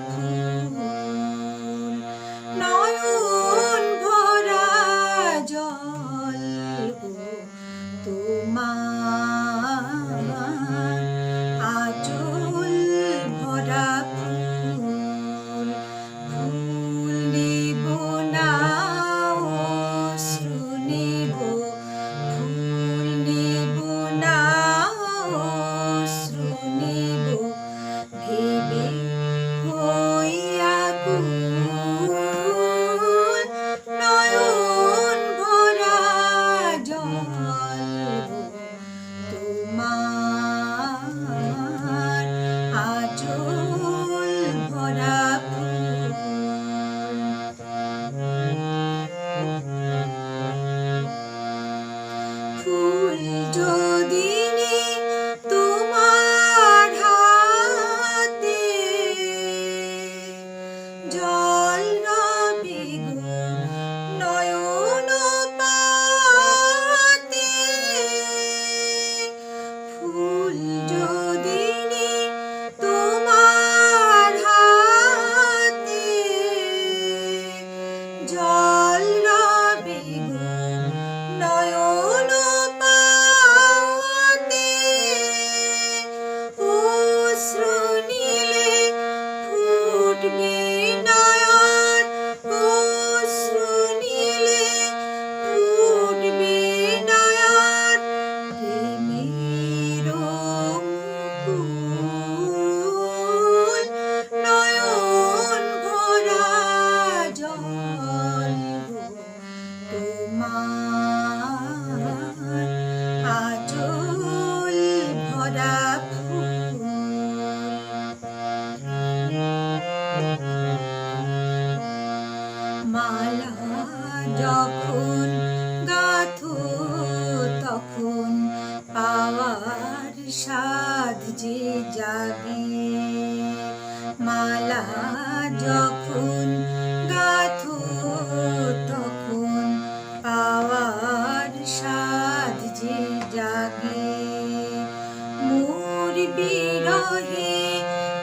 ফুল নয়ন ভরা জল গো তোমার আঁচল ভরা ফুল ফুল নিব না অশ্রু নিব ফুল নিব না অশ্রু নিব ভেবে হইয়া কুল নয়ন ভরা জল তোমার আঁচল ভরা ফুল ফুল যদি নেই তোমার হাতে জল রবে গো নয়ন পাতে ফুল যদি নেই তোমার হাতে জল রবে গো নয়ন পাতে অশ্রু নিলে ফুটবে নয়ন অশ্রু নিলে ফুটবে নয়ন প্রেমের মুকুল নয়ন ভরা জল তোমার আঁচল ভরা ফুল মালা যখন গাঁথো তখন পাওয়ার সাধ যে জাগে মালা যখন গাঁথো তখন পাওয়ার সাধ যে জাগে মোর বিরহে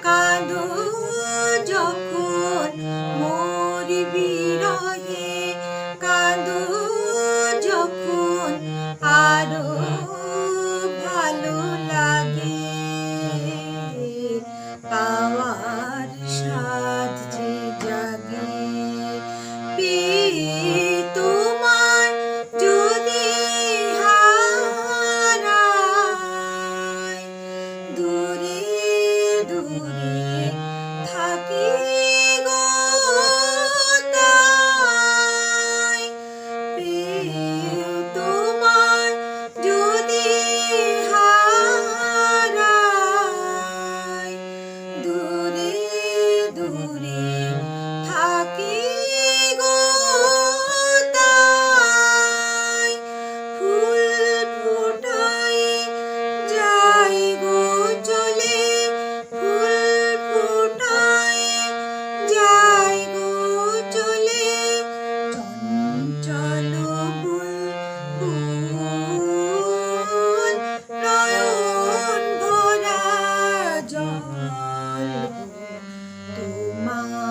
কাঁদো যখন মোর বিরহে কাঁদো যখন আরো ভালো লাগে পাওয়ার সাধ যে জাগে পেয়ে তোমার যদি হারাই দূরে দূরে থাকি গো তাই পেয়ে তোমার যদি হারাই দূরে দূরে থাকি গো তাই ফুল ফোটাই যাই গো চলে ফুল ফোটাই যাই গো চলে চঞ্চল বুলবুল নয়ন ভরা জল তোমার